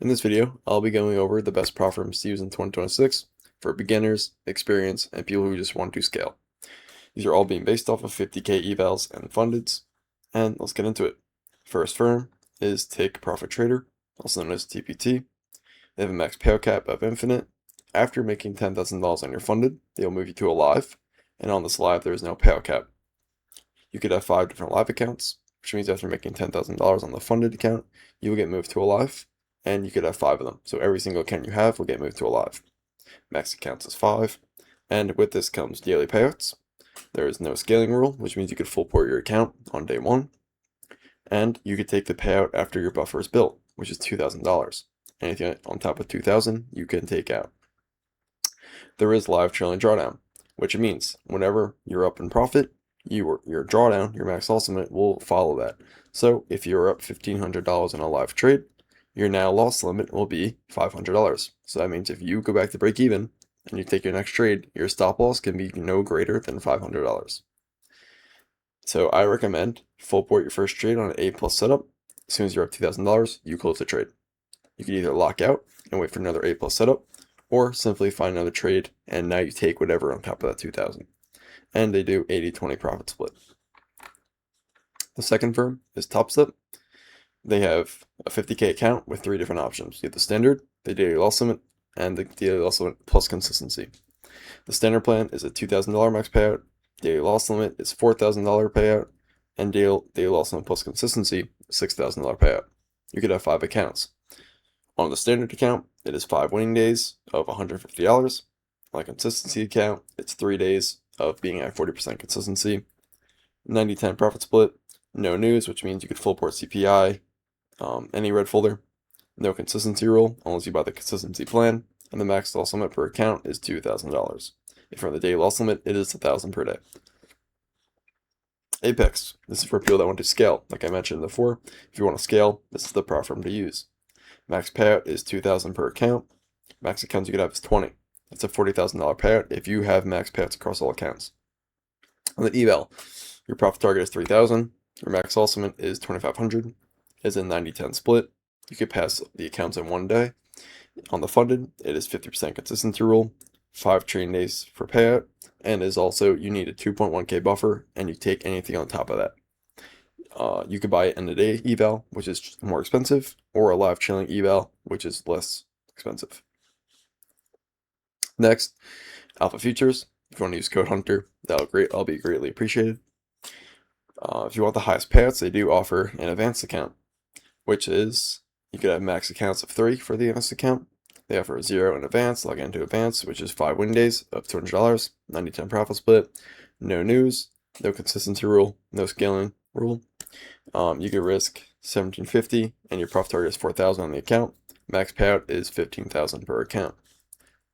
In this video, I'll be going over the best prop firms to use in 2026 for beginners, experience, and people who just want to scale. These are all being based off of 50K evals and fundeds, and let's get into it. First firm is Take Profit Trader, also known as TPT. They have a max payout cap of infinite. After making $10,000 on your funded, they'll move you to a live, and on this live, there is no payout cap. You could have 5 different live accounts, which means after making $10,000 on the funded account, you will get moved to a live, and you could have 5 of them. So every single account you have will get moved to a live. Max accounts is 5, and with this comes daily payouts. There is no scaling rule, which means you could full port your account on day 1, and you could take the payout after your buffer is built, which is $2,000. Anything on top of 2,000, you can take out. There is live trailing drawdown, which means whenever you're up in profit, your drawdown, your max loss limit will follow that. So if you're up $1,500 in a live trade, your now loss limit will be $500. So that means if you go back to break even and you take your next trade, your stop loss can be no greater than $500. So I recommend full port your first trade on an A+ setup. As soon as you're up $2,000, you close the trade. You can either lock out and wait for another A+ setup, or simply find another trade and now you take whatever on top of that 2,000. And they do 80-20 profit split. The second firm is Topstep. They have a 50K account with 3 different options. You have the standard, the daily loss limit, and the daily loss limit plus consistency. The standard plan is a $2,000 max payout, daily loss limit is $4,000 payout, and daily loss limit plus consistency is $6,000 payout. You could have 5 accounts. On the standard account, it is 5 winning days of $150. On the consistency account, it's 3 days of being at 40% consistency. 90-10 profit split, no news, which means you could full port CPI, any red folder. No consistency rule, unless you buy the consistency plan, and the max loss limit per account is $2,000. If you're on the daily loss limit, it is $1,000 per day. Apex, this is for people that want to scale. Like I mentioned before, if you want to scale, this is the prop firm to use. Max payout is $2,000 per account. Max accounts you could have is 20. That's a $40,000 payout if you have max payouts across all accounts. On the eval, your profit target is 3,000. Your max loss limit is 2,500. Is a 90-10 split. You could pass the accounts in 1 day. On the funded, it is 50% consistency rule, 5 trading days for payout, and is also you need a 2.1K buffer, and you take anything on top of that. You could buy end of day eval, which is more expensive, or a live trailing eval, which is less expensive. Next, Alpha Futures. If you want to use code Hunter, I'll be greatly appreciated. If you want the highest payouts, they do offer an advanced account, which is you could have max accounts of 3 for the advanced account. They offer 0 in advance, log into advance, which is 5 win days of $200, 90-10 profit split, no news, no consistency rule, no scaling rule. You could risk $1,750 and your profit target is $4,000 on the account. Max payout is $15,000 per account.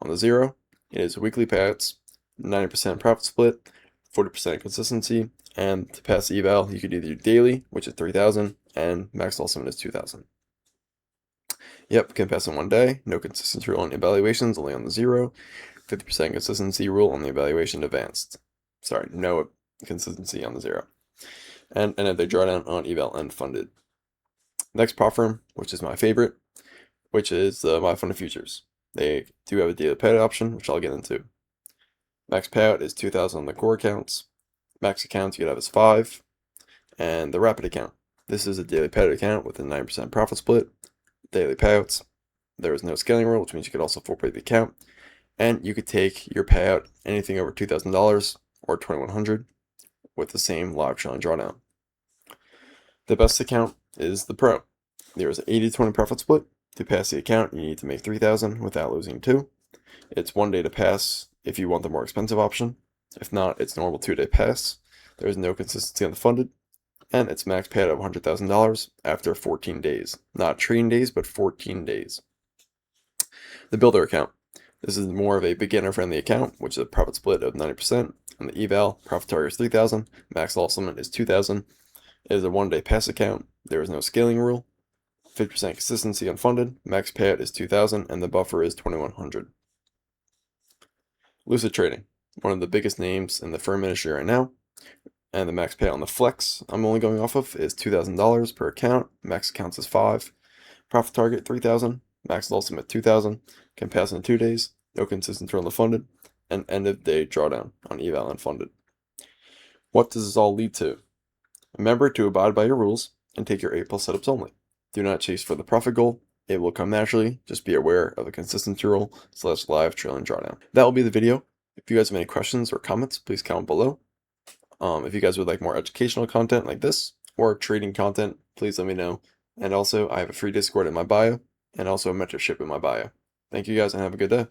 On the 0, it is weekly payouts, 90% profit split, 40% consistency, and to pass the eval, you could either do daily, which is 3,000, and max loss limit is 2,000. Yep, can pass in 1 day, no consistency rule on evaluations, only on the 0, 50% consistency rule on the evaluation advanced. Sorry, no consistency on the 0. And if they draw down on eval and funded. Next prop firm, which is my favorite, which is My Funded Futures. They do have a daily payout option, which I'll get into. Max payout is 2,000 on the core accounts. Max accounts you could have is 5. And the rapid account. This is a daily payout account with a 9% profit split. Daily payouts. There is no scaling rule, which means you could also full pay the account. And you could take your payout anything over $2,000 or $2,100 with the same live trailing drawdown. The best account is the Pro. There is an 80-20 profit split. To pass the account, you need to make 3,000 without losing 2. It's 1 day to pass if you want the more expensive option. If not, it's normal 2-day pass. There is no consistency on the funded. And it's max payout of $100,000 after 14 days. Not trading days, but 14 days. The Builder account. This is more of a beginner-friendly account, which is a profit split of 90%. On the eval, profit target is 3,000. Max loss limit is 2,000. It is a 1-day pass account. There is no scaling rule. 50% consistency unfunded. Max payout is 2,000, and the buffer is 2,100. Lucid Trading, one of the biggest names in the firm industry right now. And the max payout on the flex I'm only going off of is $2,000 per account. Max accounts is 5. Profit target 3,000. max loss limit 2,000, can pass in 2 days, no consistent turn funded, and end of day drawdown on eval and funded. What does this all lead to? Remember to abide by your rules and take your A+ setups only. Do not chase for the profit goal. It will come naturally. Just be aware of a consistency rule / live trailing drawdown. That will be the video. If you guys have any questions or comments, please comment below. If you guys would like more educational content like this or trading content, please let me know. And also, I have a free Discord in my bio and also a mentorship in my bio. Thank you guys and have a good day.